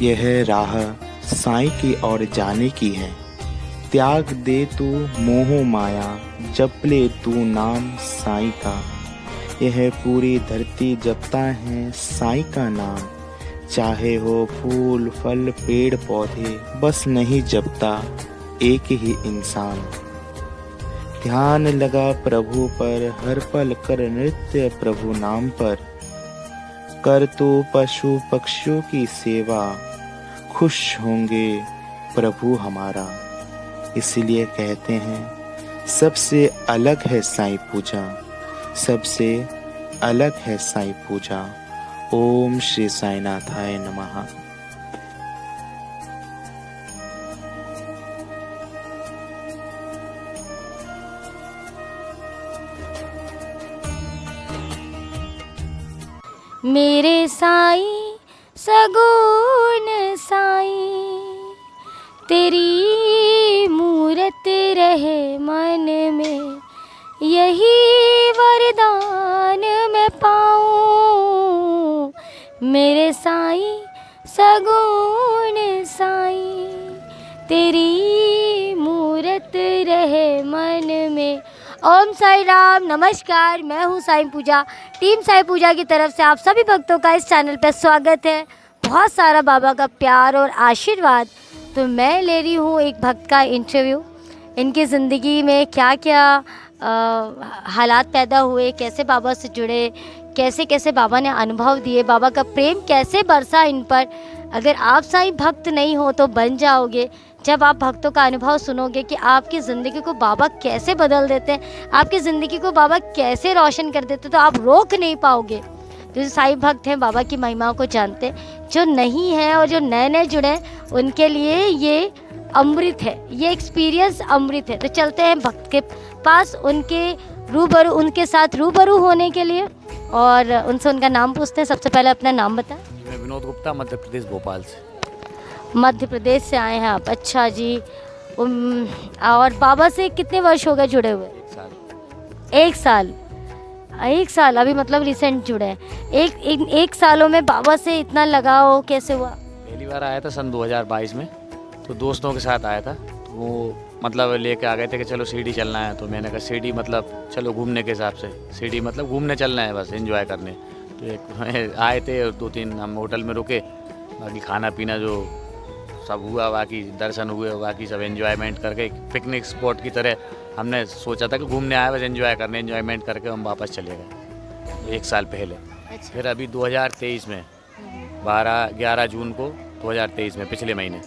यह राह साईं की ओर जाने की है। त्याग दे तू मोह माया, जप ले तू नाम साईं का। यह पूरी धरती जपता है साईं का नाम। चाहे हो फूल फल पेड़ पौधे, बस नहीं जपता एक ही इंसान। ध्यान लगा प्रभु पर, हर पल कर नृत्य प्रभु नाम पर। कर तो पशु पक्षियों की सेवा, खुश होंगे प्रभु हमारा। इसलिए कहते हैं सबसे अलग है साईं पूजा, सबसे अलग है साईं पूजा। ओम श्री साईनाथाय नमः। मेरे साईं सगुण साईं, तेरी मूरत रहे मन में, यही वरदान मैं पाऊँ। मेरे साईं सगुण साईं, तेरी मूरत रहे मन में। ओम साई राम। नमस्कार, मैं हूँ साईं पूजा। टीम साईं पूजा की तरफ से आप सभी भक्तों का इस चैनल पर स्वागत है। बहुत सारा बाबा का प्यार और आशीर्वाद। तो मैं ले रही हूँ एक भक्त का इंटरव्यू। इनकी ज़िंदगी में क्या क्या हालात पैदा हुए, कैसे बाबा से जुड़े, कैसे कैसे बाबा ने अनुभव दिए, बाबा का प्रेम कैसे बरसा इन पर। अगर आप साईं भक्त नहीं हो तो बन जाओगे जब आप भक्तों का अनुभव सुनोगे कि आपकी ज़िंदगी को बाबा कैसे बदल देते हैं, आपकी ज़िंदगी को बाबा कैसे रोशन कर देते, तो आप रोक नहीं पाओगे। जो साईं भक्त हैं बाबा की महिमाओं को जानते हैं, जो नहीं हैं और जो नए नए जुड़े हैं उनके लिए ये अमृत है, ये एक्सपीरियंस अमृत है। तो चलते हैं भक्त के पास, उनके साथ रूबरू होने के लिए और उनसे उनका नाम पूछते हैं। सबसे पहले अपना नाम बताएं। मैं विनोद गुप्ता, मध्य प्रदेश भोपाल से। मध्य प्रदेश से आए हैं आप, अच्छा जी। और बाबा से कितने वर्ष हो गए जुड़े हुए? 1 साल। 1 साल, 1 साल अभी मतलब रिसेंट जुड़े हैं। एक सालों में बाबा से इतना लगाव कैसे हुआ? पहली बार आया था सन 2022 में, तो दोस्तों के साथ आया था। तो वो मतलब लेके आ गए थे कि चलो शिरडी चलना है। तो मैंने कहा शिरडी मतलब चलो घूमने के हिसाब से, शिरडी मतलब घूमने चलना है, बस एंजॉय करने। तो एक आए थे, 2-3 हम होटल में रुके, बाकी खाना पीना जो सब हुआ, बाकी दर्शन हुए, बाकी सब एंजॉयमेंट करके पिकनिक स्पॉट की तरह हमने सोचा था कि घूमने आए, बस एंजॉय करने, एंजॉयमेंट करके हम वापस चले गए 1 साल पहले। अच्छा। फिर अभी 2023 में 11 जून को 2023 में पिछले महीने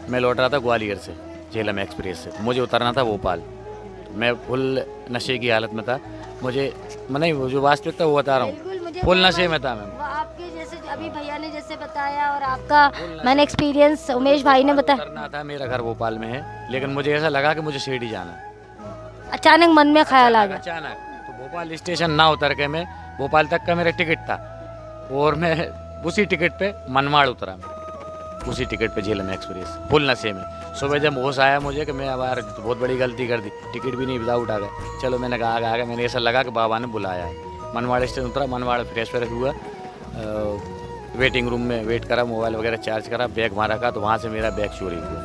मैं लौट रहा था ग्वालियर से, झेलम एक्सप्रेस से। मुझे उतरना था भोपाल। तो मैं फुल नशे की हालत में था। मुझे नहीं, वो जो वास्तविकता वो बता रहा हूँ, फुल नशे में था मैं। आपके जैसे अभी भैया ने जैसे बताया और आपका मैंने एक्सपीरियंस उमेश भाई ने बताया। उतरना था, मेरा घर भोपाल में है, लेकिन मुझे ऐसा लगा कि मुझे शिरडी जाना है। अचानक मन में ख्याल आ गया। अचानक तो भोपाल स्टेशन ना उतर के मैं भोपाल तक का मेरा टिकट था, और मैं उसी टिकट पे मनमाड़ उतरा। उसी टिकट पे झेलम एक्सप्रेस फुल नशे में। सुबह जब होश आया मुझे कि मैं अब यार तो बहुत बड़ी गलती कर दी, टिकट भी नहीं विदाउट आ गया। चलो मैंने कहा आ गया, मैंने ऐसा लगा कि बाबा ने बुलाया है। मनवाड़ स्टेशन उतरा, मनवाड़ फ्रेश हुआ, वेटिंग रूम में वेट करा, मोबाइल वगैरह चार्ज करा, बैग वहाँ रखा। तो वहाँ से मेरा बैग चोरी हुआ।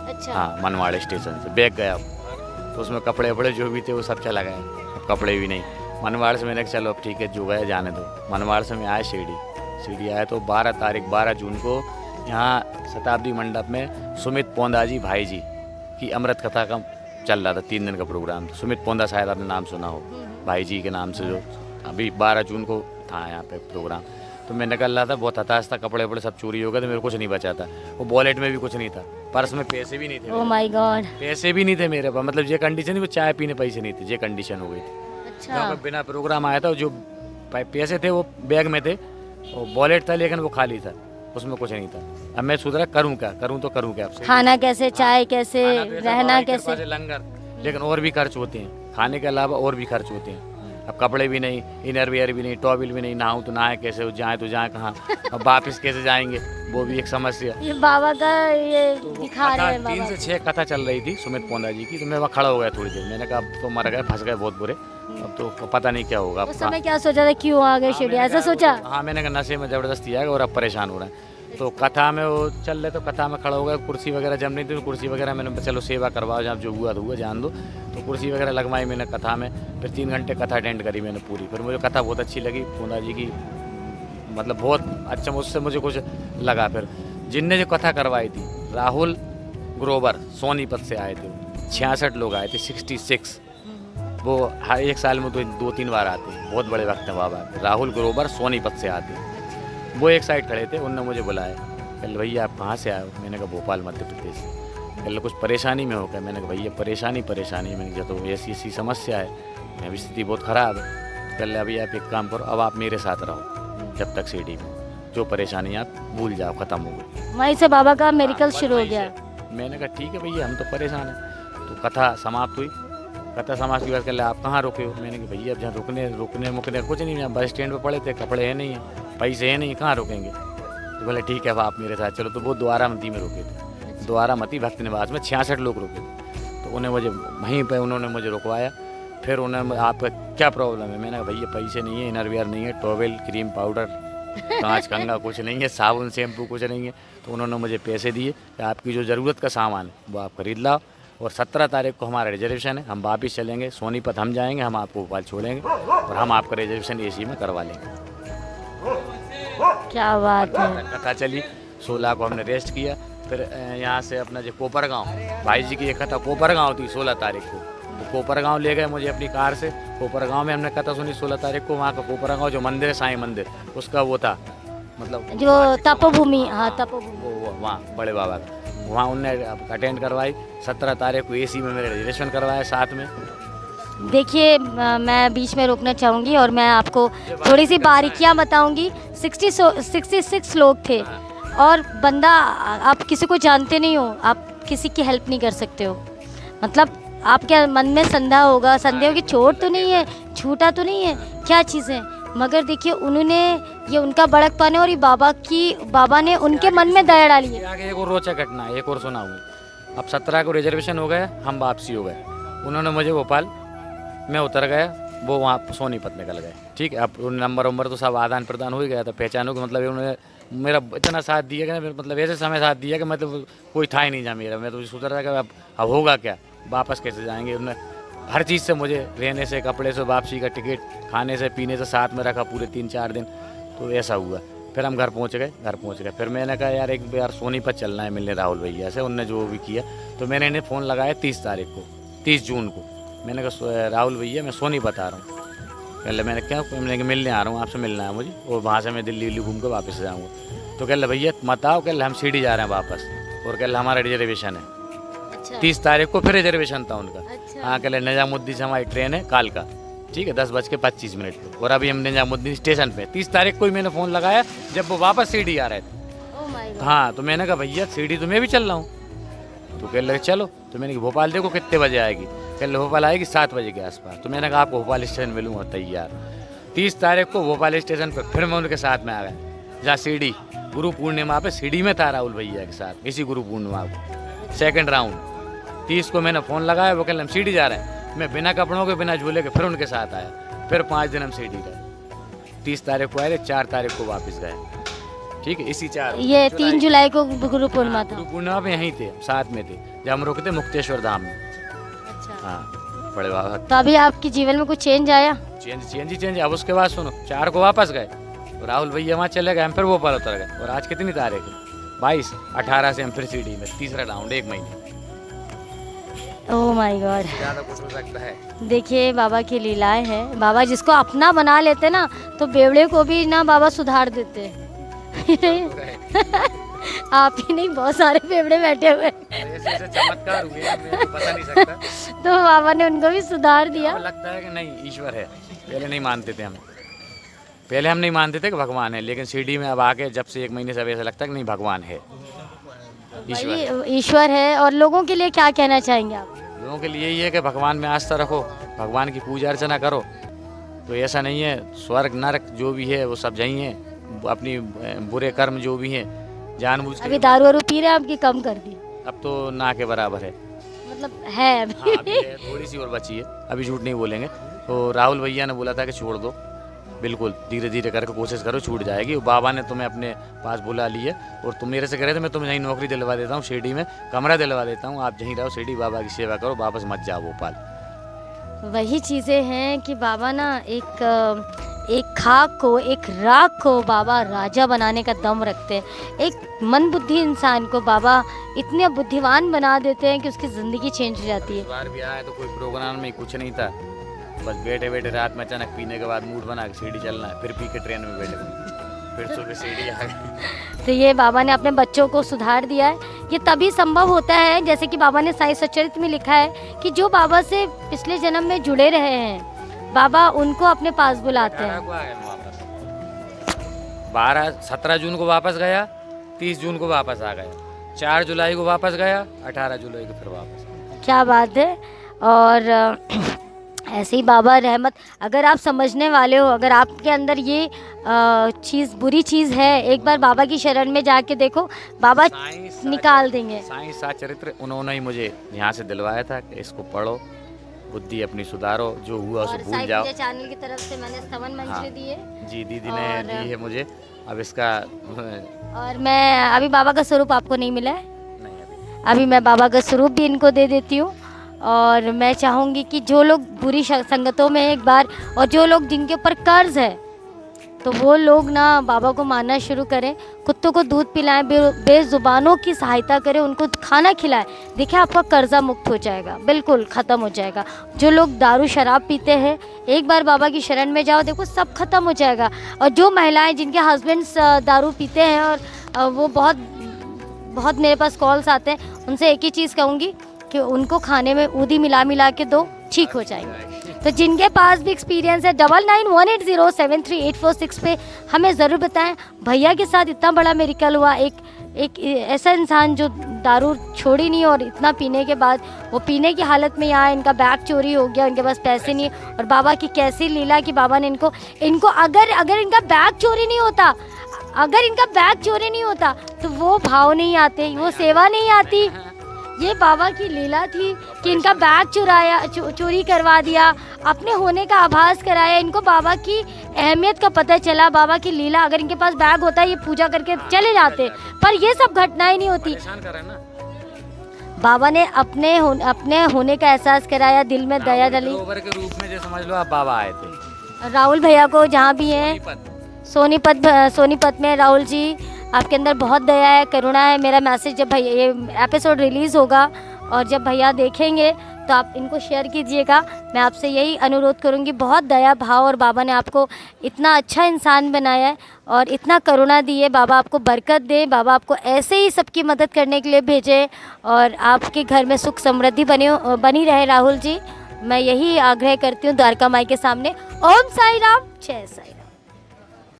अच्छा। हाँ, मनवाड़ स्टेशन से बैग गया, तो उसमें कपड़े वपड़े जो भी थे वो सब चला गया, अब कपड़े भी नहीं। मनवाड़ से मैंने कहा चलो अब ठीक है, जो गया जाने दो। मनवाड़ से मैं आया शिरडी आया तो 12 जून को यहाँ शताब्दी मंडप में सुमित पोंदा जी भाई जी की अमृत कथा का चल रहा था, 3 दिन का प्रोग्राम। सुमित पोंदा शायद आपने नाम सुना हो, भाई जी के नाम से, जो अभी 12 जून को था यहाँ पे प्रोग्राम। तो मैं निकल रहा था, बहुत हताश था, कपड़े वपड़े सब चोरी हो गए थे, मेरे कुछ नहीं बचा था। वो वॉलेट में भी कुछ नहीं था, पर्स में पैसे भी नहीं थे। ओह माय गॉड, पैसे भी नहीं थे मेरे पास, मतलब ये कंडीशन थी, वो चाय पीने पैसे नहीं थे, ये कंडीशन हो गई थी। अच्छा। बिना प्रोग्राम आया था, जो पैसे थे वो बैग में थे, वॉलेट था लेकिन वो खाली था, उसमें कुछ नहीं था। अब मैं सोच रहा करूँ क्या, करूँ तो करूँ क्या आपसे। खाना कैसे, चाय कैसे, रहना कैसे, लंगर, लेकिन और भी खर्च होते हैं, खाने के अलावा और भी खर्च होते हैं। अब कपड़े भी नहीं, इनर वेयर भी नहीं, टॉवल भी नहीं, नहाऊँ तो नहाए कैसे, जाए तो जाए कहाँ, अब वापस कैसे जाएंगे, वो भी एक समस्या। ये बाबा का ये दिखा रहे हैं। 3 से 6 कथा चल रही थी सुमित पोंदा जी की। तो मैं वहाँ खड़ा हो गया थोड़ी देर, मैंने कहा अब तो मर गए, फंस गए बहुत बुरे, अब तो पता नहीं क्या होगा। उस समय क्या सोचा था, क्यों आ गए शिरडी, ऐसा सोचा? हाँ, मैंने कहा नशे में ज़बरदस्ती आएगा और अब परेशान हो रहा है। तो कथा में वो चल रहे, तो कथा में खड़ा हो गया, कुर्सी वगैरह जम नहीं थी, तो कुर्सी वगैरह मैंने चलो सेवा करवाओ, जहाँ जो हुआ तो हुआ, जान दो। तो कुर्सी वगैरह लगवाई मैंने कथा में, फिर 3 घंटे कथा अटेंड करी मैंने पूरी। फिर मुझे कथा बहुत अच्छी लगी पूना जी की, मतलब बहुत अच्छा, उससे मुझे कुछ लगा। फिर जिनने जो कथा करवाई थी, राहुल ग्रोवर सोनीपत से आए थे, 66 लोग आए थे, 66। वो हर एक साल में 2-3 बार आते हैं, बहुत बड़े वक्त हैं बाबा। राहुल ग्रोवर सोनीपत से आते हैं। वो एक साइड खड़े थे, उनने मुझे बुलाया, कल भैया आप कहाँ से आए हो? मैंने कहा भोपाल मध्य प्रदेश से। कल कुछ परेशानी में हो गया? मैंने कहा भैया परेशानी मैंने कहा तो ऐसी समस्या है, मेरी स्थिति बहुत ख़राब है। कल अभी आप एक काम करो, अब आप मेरे साथ रहो जब तक सीढ़ी में, जो परेशानी आप भूल जाओ, ख़त्म हो गई। वहीं से बाबा का मेडिकल शुरू हो गया। मैंने कहा ठीक है भैया, हम तो परेशान हैं। तो कथा समाप्त हुई। कथा समाप्त की बात कर ले, आप कहाँ रुके हो? मैंने कहा भैया अब जहाँ रुकने कुछ नहीं है, बस स्टैंड पे पड़े थे, कपड़े हैं नहीं है, पैसे हैं नहीं, कहाँ रुकेंगे? तो बोले ठीक है अब आप मेरे साथ चलो। तो वो द्वारामती में रुके थे, द्वारामती भक्त निवास में 66 लोग रुके थे। तो उन्हें मुझे वहीं पर उन्होंने मुझे रुकवाया। फिर उन्होंने आपका क्या प्रॉब्लम है? मैंने कहा भैया पैसे नहीं है, इनरवियर नहीं है, टॉवेल क्रीम पाउडर कांच कंगा कुछ नहीं है, साबुन शैम्पू कुछ नहीं है। तो उन्होंने मुझे पैसे दिए कि आपकी जो ज़रूरत का सामान है वो आप खरीद लाओ, और 17 तारीख को हमारा रिजर्वेशन है, हम वापस चलेंगे सोनीपत, हम जाएंगे, हम आपको भोपाल छोड़ेंगे और हम आपका रिजर्वेशन एसी में करवा लेंगे। क्या बात है। कथा चली, 16 को हमने रेस्ट किया। फिर यहाँ से अपना जो कोपरगांव, भाई जी की एक कथा कोपरगांव थी 16 तारीख को, तो कोपरगांव ले गए मुझे अपनी कार से। कोपरगांव में हमने कथा सुनी 16 तारीख को। वहाँ का कोपरगांव जो मंदिर है, साईं मंदिर, उसका वो था, मतलब जो तपोभूमि, हाँ तपोभूमि, वो वहाँ बड़े बाबा का, वहाँ उनने अटेंड करवाई। 17 तारीख को एसी में मेरे रिजर्वेशन करवाया साथ में। देखिए मैं बीच में रोकना चाहूँगी और मैं आपको थोड़ी सी बारीकियाँ बताऊँगी। 66 लोग थे और बंदा, आप किसी को जानते नहीं हो, आप किसी की हेल्प नहीं कर सकते हो। मतलब आपके मन में संदेह होगा कि चोट तो नहीं है, छूटा तो नहीं है, क्या चीज़ है, मगर देखिए उन्होंने, ये उनका बड़कपन है और ये बाबा ने उनके मन में दया डाली है। आगे एक और रोचक घटना है, एक और सुनाऊँ। अब 17 को रिजर्वेशन हो गया, हम वापसी हो गए। उन्होंने मुझे भोपाल में उतर गया, वो वहाँ सोनीपत निकल गए। ठीक है, अब नंबर तो सब आदान प्रदान हो ही गया था, पहचानों का मतलब उन्होंने मेरा इतना साथ दिया कि मतलब ऐसे समय साथ दिया कि मतलब कोई था ही नहीं जहाँ मेरा। मैं तो सोच रहा था कि अब होगा क्या, वापस कैसे जाएंगे। उन्होंने हर चीज़ से मुझे, रहने से, कपड़े से, वापसी का टिकट, खाने से, पीने से साथ में रखा पूरे 3-4 दिन। तो ऐसा हुआ। फिर हम घर पहुंच गए। फिर मैंने कहा यार एक बार सोनीपत चलना है मिलने राहुल भैया से, उनने जो भी किया। तो मैंने इन्हें फ़ोन लगाया 30 जून को। मैंने कहा राहुल भैया मैं सोनीपत आ रहा हूँ। कह मैंने क्या, मैंने मिलने आ रहा हूँ, आपसे मिलना है मुझे, और वहाँ से मैं दिल्ली घूम कर वापस जाऊँगा। तो कह भैया मत आओ, कह हम सीढ़ी जा रहे हैं वापस, और कह हमारा रिजर्वेशन है। अच्छा। 30 तारीख को फिर रिजर्वेशन था उनका। अच्छा। हाँ, कह निजामुद्दीन से हमारी ट्रेन है काल का, ठीक है, 10:25 पे, और अभी हम निजामुद्दीन स्टेशन पे। 30 तारीख को ही मैंने फ़ोन लगाया जब वो वापस सीढ़ी आ रहे थे। Oh my God. हाँ, तो मैंने कहा भैया सीढ़ी तो मैं भी चल रहा हूँ। तो कह लगे चलो। तो मैंने कहा भोपाल देखो कितने बजे आएगी? कह भोपाल आएगी 7 बजे के आसपास। तो मैंने कहा आपको भोपाल स्टेशन मिलूँगा तैयार। 30 तारीख को भोपाल स्टेशन पर फिर मैं उनके साथ में आ गया, जहाँ सीढ़ी गुरु पूर्णिमा पे सीढ़ी में था राहुल भैया के साथ, इसी गुरु पूर्णिमा को 2nd राउंड। 30 को मैंने फ़ोन लगाया, वो कह हम सीढ़ी जा रहे हैं। मैं बिना कपड़ों के, बिना झूले के फिर उनके साथ आया। फिर 5 दिन हम सीढ़ी गए। 30 तारीख को आए, 4 तारीख को वापस गए। ठीक है, इसी 4, ये 3 जुलाई को गुरु पूर्णिमा था। गुरु पूर्णिमा पे यहीं थे, साथ में थे, जब हम रुके थे मुक्तेश्वर धाम में। अच्छा। हाँ, बड़े बाबा। तो अभी आपके जीवन में कुछ चेंज आया? चेंज। अब उसके बाद सुनो, 4 को वापस गए, राहुल भैया वहाँ चले गए, हम फिर भोपाल उतर गए। और आज कितनी तारीख है? 22। 18 से हम फिर सीढ़ी में, 3रा राउंड, 1 महीने। Oh my God. ज़्यादा कुछ हो सकता है। देखिए बाबा की लीलाएं हैं। बाबा जिसको अपना बना लेते ना, तो बेवड़े को भी ना बाबा सुधार देते। आप ही नहीं, बहुत सारे बेवड़े बैठे हुए। ऐसे चमत्कार हुए, मैं बता नहीं सकता। तो बाबा ने उनको भी सुधार दिया। लगता है कि नहीं ईश्वर है। पहले नहीं मानते थे हम, पहले हम नहीं मानते थे कि भगवान है, लेकिन सीढ़ी में अब आके जब से 1 महीने से ऐसा लगता है कि नहीं भगवान है, ईश्वर है। और लोगों के लिए क्या कहना चाहेंगे आप? लोगों के लिए यही है कि भगवान में आस्था रखो, भगवान की पूजा अर्चना करो। तो ऐसा नहीं है, स्वर्ग नरक जो भी है वो सब यही है। अपनी बुरे कर्म जो भी हैं जानबूझ के। अभी दारू वारू पी रहे हैं, आपकी कम कर दी? अब तो ना के बराबर है, मतलब है अभी। हाँ, अभी है, थोड़ी सी और बची है, अभी झूठ नहीं बोलेंगे। तो राहुल भैया ने बोला था कि छोड़ दो, बिल्कुल धीरे धीरे करके कोशिश करो, छूट जाएगी। बाबा ने तुम्हें अपने पास बुला लिया और तुम मेरे से कह रहे थे मैं तुम्हें यहीं नौकरी दिलवा देता हूँ, शिरडी में कमरा दिलवा देता हूँ, आप यहीं रहो शिरडी, बाबा की सेवा करो, वापस मत जाओ भोपाल। वही चीज़ें हैं कि बाबा ना एक खाक को, एक राख को बाबा राजा बनाने का दम रखते हैं। एक मन बुद्धि इंसान को बाबा इतने बुद्धिमान बना देते हैं कि उसकी ज़िंदगी चेंज हो जाती है। इस बार भी आया तो कोई प्रोग्राम में कुछ नहीं था, बस बैठे बैठे रात में अचानक पीने के बाद मूड बना के सीढ़ी चलना है, फिर पी के ट्रेन में बैठे फिर सुबह सीढ़ी आ गई। तो ये बाबा ने अपने बच्चों को सुधार दिया है। ये तभी संभव होता है, जैसे कि बाबा ने साईं सच्चरित्र में लिखा है कि जो बाबा से पिछले जन्म में जुड़े रहे हैं, बाबा उनको अपने पास बुलाते हैं। 17 जून को वापस गया, 30 जून को वापस आ गया, 4 जुलाई को वापस गया, 18 जुलाई को फिर वापस। क्या बात है। और ऐसे ही बाबा रहमत, अगर आप समझने वाले हो, अगर आपके अंदर ये चीज़ बुरी चीज़ है, एक बार बाबा की शरण में जाके देखो, बाबा निकाल देंगे। साईं सच्चरित्र उन्होंने ही मुझे यहाँ से दिलवाया था कि इसको पढ़ो, बुद्धि अपनी सुधारो, जो हुआ उसे भूल जाओ। चैनल की तरफ से मैंने स्तवन मंत्र दिए जी, दीदी ने दी है मुझे। अब इसका और मैं अभी बाबा का स्वरूप आपको नहीं मिला है, नहीं अभी मैं बाबा का स्वरूप भी इनको दे देती हूँ। और मैं चाहूँगी कि जो लोग बुरी संगतों में एक बार, और जो लोग जिनके ऊपर कर्ज है, तो वो लोग ना बाबा को मानना शुरू करें, कुत्तों को दूध पिलाएं, बेजुबानों की सहायता करें, उनको खाना खिलाएं। देखिए आपका कर्जा मुक्त हो जाएगा, बिल्कुल ख़त्म हो जाएगा। जो लोग दारू शराब पीते हैं, एक बार बाबा की शरण में जाओ, देखो सब खत्म हो जाएगा। और जो महिलाएं जिनके हस्बैंड्स दारू पीते हैं और वो बहुत मेरे पास कॉल्स आते हैं, उनसे एक ही चीज़ कहूँगी कि उनको खाने में ऊदी मिला के दो, ठीक हो जाएंगे। तो जिनके पास भी एक्सपीरियंस है 9918073846 पे हमें ज़रूर बताएं। भैया के साथ इतना बड़ा मिरेकल हुआ, एक ऐसा इंसान जो दारू छोड़ी नहीं और इतना पीने के बाद वो पीने की हालत में यहाँ, इनका बैग चोरी हो गया, इनके पास पैसे नहीं, और बाबा की कैसी लीला कि बाबा ने इनको अगर इनका बैग चोरी नहीं होता, अगर इनका बैग चोरी नहीं होता तो वो भाव नहीं आते, वो सेवा नहीं आती। ये बाबा की लीला थी कि इनका बैग चोरी करवा दिया, अपने होने का आभास कराया, इनको बाबा की अहमियत का पता चला, बाबा की लीला। अगर इनके पास बैग होता ये पूजा करके चले जाते, पर ये सब घटनाएं नहीं होती। बाबा ने अपने होने का एहसास कराया, दिल में दया डली। के रूप में जो समझ लो आप बाबा आए थे। राहुल भैया को जहाँ भी हैं, सोनीपत में, राहुल जी आपके अंदर बहुत दया है, करुणा है। मेरा मैसेज जब भैया ये एपिसोड रिलीज़ होगा और जब भैया देखेंगे तो आप इनको शेयर कीजिएगा। मैं आपसे यही अनुरोध करूंगी, बहुत दया भाव, और बाबा ने आपको इतना अच्छा इंसान बनाया है और इतना करुणा दी है। बाबा आपको बरकत दे, बाबा आपको ऐसे ही सबकी मदद करने के लिए भेजे और आपके घर में सुख समृद्धि बनी रहे। राहुल जी, मैं यही आग्रह करती हूँ द्वारका माई के सामने। ओम साई राम, जय साई।